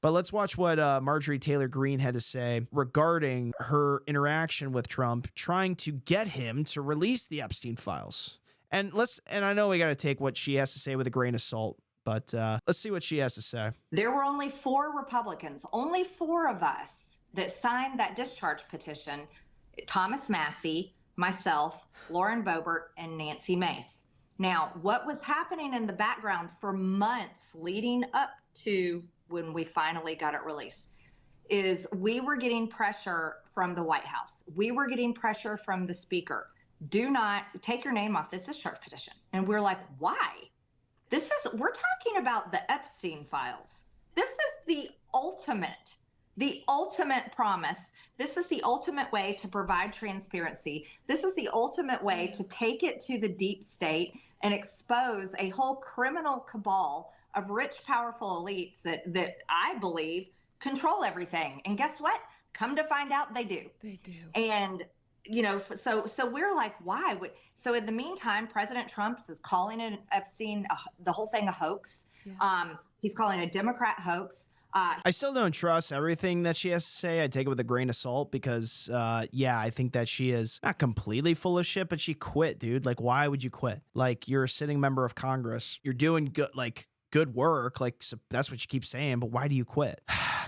But let's watch what Marjorie Taylor Greene had to say regarding her interaction with Trump, trying to get him to release the Epstein files. And I know we got to take what she has to say with a grain of salt, but let's see what she has to say. There were only 4 Republicans, only 4 of us that signed that discharge petition: Thomas Massie, myself, Lauren Boebert, and Nancy Mace. Now, what was happening in the background for months leading up to when we finally got it released is we were getting pressure from the White House. We were getting pressure from the speaker. Do not take your name off this discharge petition. And we're like, why? We're talking about the Epstein files. This is the ultimate promise. This is the ultimate way to provide transparency. This is the ultimate way to take it to the deep state and expose a whole criminal cabal of rich, powerful elites that I believe control everything. And guess what? Come to find out, they do. They do. And so we're like, why? So in the meantime, President Trump is calling it Epstein, the whole thing a hoax. Yeah. He's calling it a Democrat hoax. I still don't trust everything that she has to say. I take it with a grain of salt because, I think that she is not completely full of shit, but she quit, dude. Like, why would you quit? Like, you're a sitting member of Congress. You're doing good work. Like, so that's what you keep saying, but why do you quit?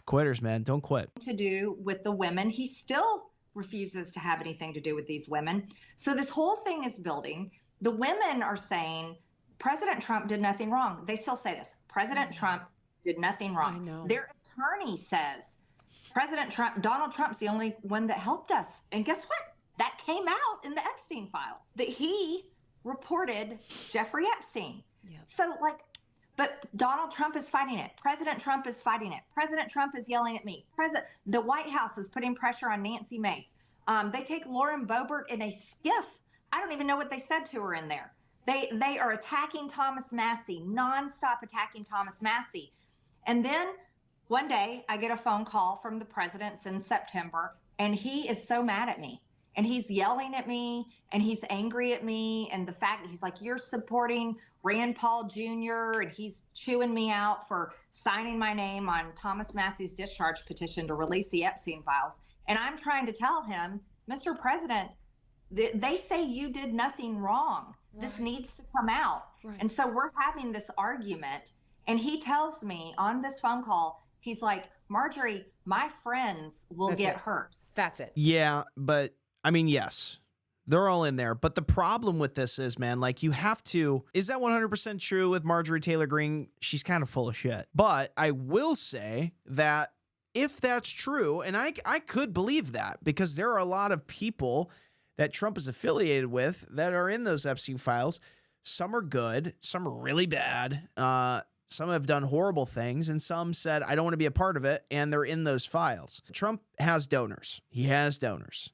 Quitters, man. Don't quit. To do with the women. He still refuses to have anything to do with these women. So this whole thing is building. The women are saying President Trump did nothing wrong. They still say this. President Trump did nothing wrong. I know. Their attorney says Donald Trump's the only one that helped us. And guess what? That came out in the Epstein files, that he reported Jeffrey Epstein. Yep. So but Donald Trump is fighting it. President Trump is fighting it. President Trump is yelling at me. The White House is putting pressure on Nancy Mace. They take Lauren Boebert in a skiff. I don't even know what they said to her in there. They are attacking Thomas Massie, nonstop attacking Thomas Massie. And then one day I get a phone call from the president in September, and he is so mad at me. And he's yelling at me, and he's angry at me. And the fact he's like, you're supporting Rand Paul Jr., and he's chewing me out for signing my name on Thomas Massie's discharge petition to release the Epstein files. And I'm trying to tell him, Mr. President, they say you did nothing wrong. Right. This needs to come out. Right. And so we're having this argument. And he tells me on this phone call, he's like, Marjorie, my friends will get hurt. That's it. Yeah, but I mean, yes, they're all in there. But the problem with this is, man, like you have to, is that 100% true with Marjorie Taylor Greene? She's kind of full of shit. But I will say that if that's true, and I could believe that because there are a lot of people that Trump is affiliated with that are in those Epstein files. Some are good, some are really bad. Some have done horrible things, and some said, I don't want to be a part of it, and they're in those files. Trump has donors. He has donors.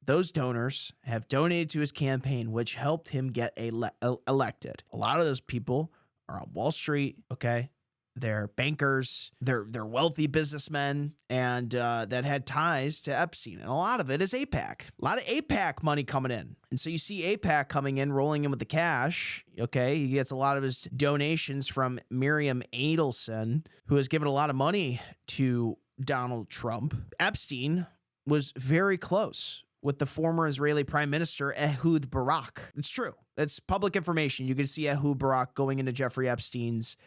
Those donors have donated to his campaign, which helped him get elected. A lot of those people are on Wall Street, okay? They're bankers, they're wealthy businessmen, and that had ties to Epstein. And a lot of it is AIPAC. A lot of AIPAC money coming in. And so you see AIPAC coming in, rolling in with the cash, okay? He gets a lot of his donations from Miriam Adelson, who has given a lot of money to Donald Trump. Epstein was very close with the former Israeli Prime Minister, Ehud Barak. It's true. That's public information. You can see Ehud Barak going into Jeffrey Epstein's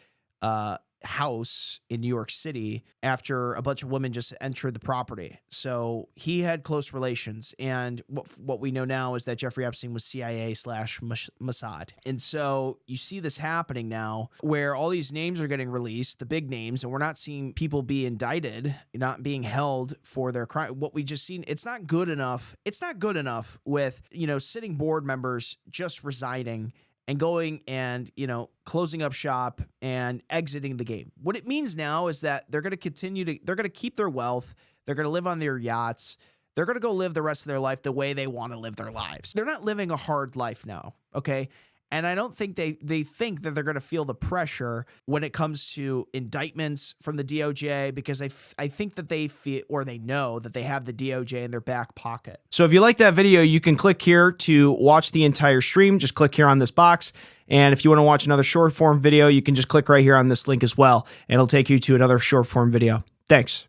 house in New York City after a bunch of women just entered the property. So he had close relations. And what we know now is that Jeffrey Epstein was CIA/Mossad. And so you see this happening now where all these names are getting released, the big names, and we're not seeing people be indicted, not being held for their crime. What we just seen, it's not good enough. It's not good enough with, sitting board members just resigning and going and, closing up shop and exiting the game. What it means now is that they're going to keep their wealth. They're going to live on their yachts. They're going to go live the rest of their life the way they want to live their lives. They're not living a hard life now, okay? And I don't think they think that they're going to feel the pressure when it comes to indictments from the DOJ, because I think that they feel, or they know that they have the DOJ in their back pocket. So if you like that video, you can click here to watch the entire stream. Just click here on this box. And if you want to watch another short form video, you can just click right here on this link as well. And it'll take you to another short form video. Thanks.